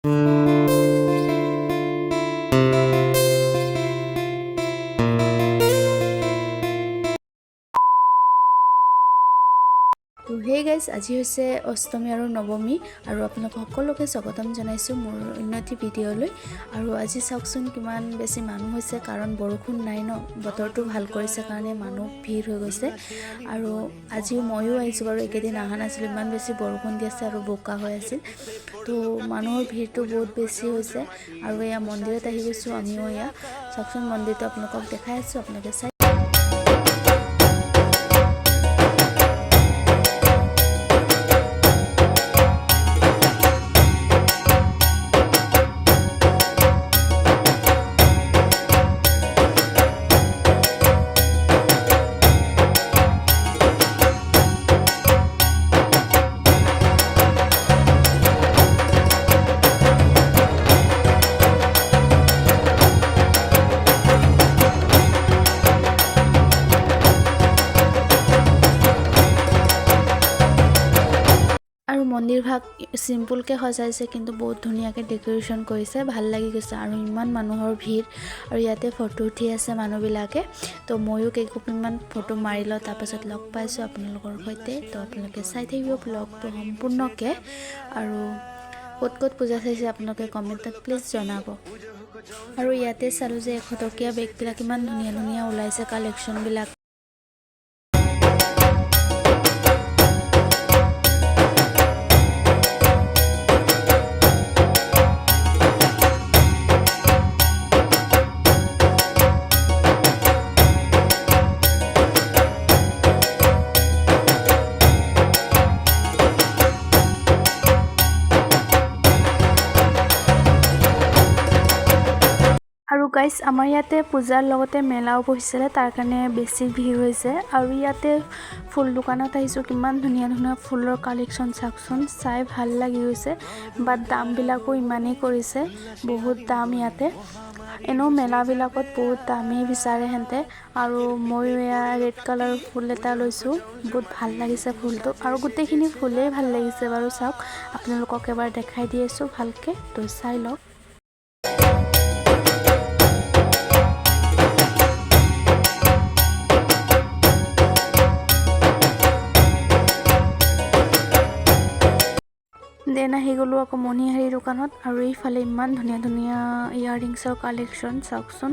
তো hey guys, আজি হৈছে অষ্টমী আৰু নৱমী আৰু আপোনালোক সকলোকে স্বাগতম জনাইছোঁ মোৰ উন্নতি ভিডিঅ'লৈ। আৰু আজি চাওকচোন কিমান বেছি মানুহ হৈছে, কাৰণ বৰষুণ নাই ন, বতৰটো ভাল কৰিছে কাৰণে মানুহ ভিৰ হৈ গৈছে। আৰু আজিও ময়ো আহিছোঁ বাৰু, একেদিন অহা নাছিলোঁ, ইমান বেছি বৰষুণ দি আছে আৰু বোকা হৈ আছিল। তো মানুহৰ ভিৰটো বহুত বেছি হৈছে আৰু এয়া মন্দিৰত আহি গৈছোঁ আমিও। এয়া চাওকচোন মন্দিৰটো আপোনালোকক দেখাই আছোঁ, আপোনালোকে চাই। আৰু মন্দিৰ ভাগ চিম্পুলকৈ সজাইছে, কিন্তু বহুত ধুনীয়াকৈ ডেক'ৰেশ্যন কৰিছে, ভাল লাগি গৈছে। আৰু ইমান মানুহৰ ভিৰ, আৰু ইয়াতে ফটো উঠি আছে মানুহবিলাকে। তো ময়ো কেইকপিমান ফটো মাৰি লওঁ, তাৰপাছত লগ পাইছোঁ আপোনালোকৰ সৈতে। তো আপোনালোকে চাই থাকিব ব্লগটো সম্পূৰ্ণকৈ। আৰু ক'ত ক'ত পূজা চাইছে আপোনালোকে কমেণ্টত প্লিজ জনাব। আৰু ইয়াতে চালোঁ যে 100 টকীয়া বেগবিলাক ইমান ধুনীয়া ধুনীয়া ওলাইছে কালেকশ্যনবিলাক। আৰু গাইজ, আমাৰ ইয়াতে পূজাৰ লগতে মেলাও বহিছিলে, তাৰ কাৰণে বেছি ভিৰ হৈছে। আৰু ইয়াতে ফুল দোকানত আহিছোঁ, কিমান ধুনীয়া ধুনীয়া ফুলৰ কালেকশ্যন চাওকচোন, চাই ভাল লাগি গৈছে। বাট দামবিলাকো ইমানেই কৰিছে, বহুত দাম ইয়াতে। এনেও মেলাবিলাকত বহুত দামেই বিচাৰে সিহঁতে। আৰু ময়ো এয়া ৰেড কালাৰ ফুল এটা লৈছোঁ, বহুত ভাল লাগিছে ফুলটো। আৰু গোটেইখিনি ফুলেই ভাল লাগিছে বাৰু, চাওক আপোনালোকক এবাৰ দেখাই দি আছোঁ ভালকৈ, তো চাই লওক। দেন আহি গ'লোঁ আকৌ মণিহাৰী দোকানত। আৰু এইফালে ইমান ধুনীয়া ধুনীয়া ইয়াৰৰিংছৰ কালেকশ্যন চাওকচোন,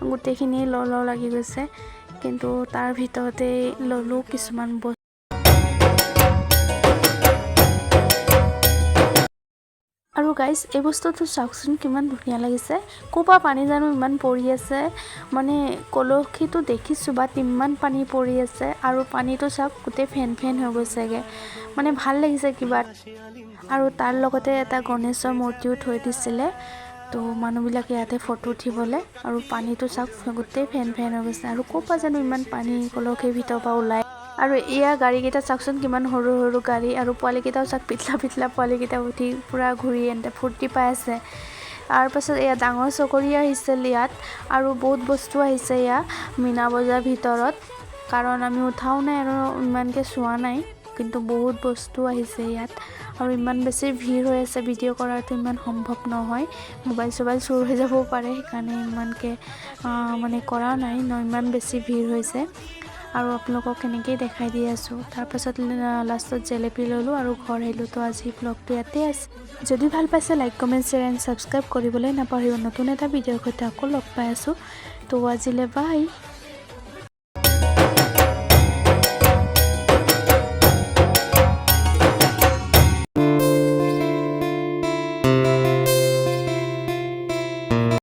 গোটেইখিনি লওঁ লাগি গৈছে। কিন্তু তাৰ ভিতৰতে ল'লোঁ কিছুমান বস্তু। আৰু গাইজ, এই বস্তুটো চাওকচোন কিমান ধুনীয়া লাগিছে। ক'ৰপৰা পানী জানো ইমান পৰি আছে, মানে কলহীটো দেখিছোঁ বাট ইমান পানী পৰি আছে। আৰু পানীটো চাওক গোটেই ফেন ফেন হৈ গৈছেগৈ, মানে ভাল লাগিছে কিবা। আৰু তাৰ লগতে এটা গণেশৰ মূৰ্তিও থৈ দিছিলে, তো মানুহবিলাকে ইয়াতে ফটো উঠিবলৈ। আৰু পানীটো চাওক গোটেই ফেন ফেন হৈ গৈছে। আৰু ক'ৰপৰা জানো ইমান পানী কলহীৰ ভিতৰৰ পৰা ওলায়। আৰু এয়া গাড়ীকেইটা চাওকচোন কিমান সৰু সৰু গাড়ী, আৰু পোৱালীকেইটাও চাওক পিতলা পিতলা পোৱালীকেইটা উঠি পূৰা ঘূৰি এনে ফূৰ্তি পাই আছে। তাৰপাছত এয়া ডাঙৰ চকৰি আহিছিল ইয়াত, আৰু বহুত বস্তু আহিছে এয়া মীনা বজাৰ ভিতৰত, কাৰণ আমি উঠাও নাই আৰু ইমানকৈ চোৱা নাই, কিন্তু বহুত বস্তু আহিছে ইয়াত। আৰু ইমান বেছি ভিৰ হৈ আছে, ভিডিঅ' কৰাটো ইমান সম্ভৱ নহয়, মোবাইল চোবাইল চুৰ হৈ যাবও পাৰে, সেইকাৰণে ইমানকৈ মানে কৰা নাই ন, ইমান বেছি ভিৰ হৈছে। আৰু আপোনালোকক এনেকেই দেখাই দি আছোঁ। তাৰপাছত লাষ্টত জেলেপি ল'লোঁ আৰু ঘৰ আহিলোঁ। তো আজি ব্লগটো ইয়াতে আছে। যদি ভাল পাইছে like comment share and subscribe কৰিবলৈ নাপাহৰিব। নতুন এটা ভিডিঅ'ৰ সৈতে আকৌ লগ পাই আছোঁ। তো আজিলৈ বাই।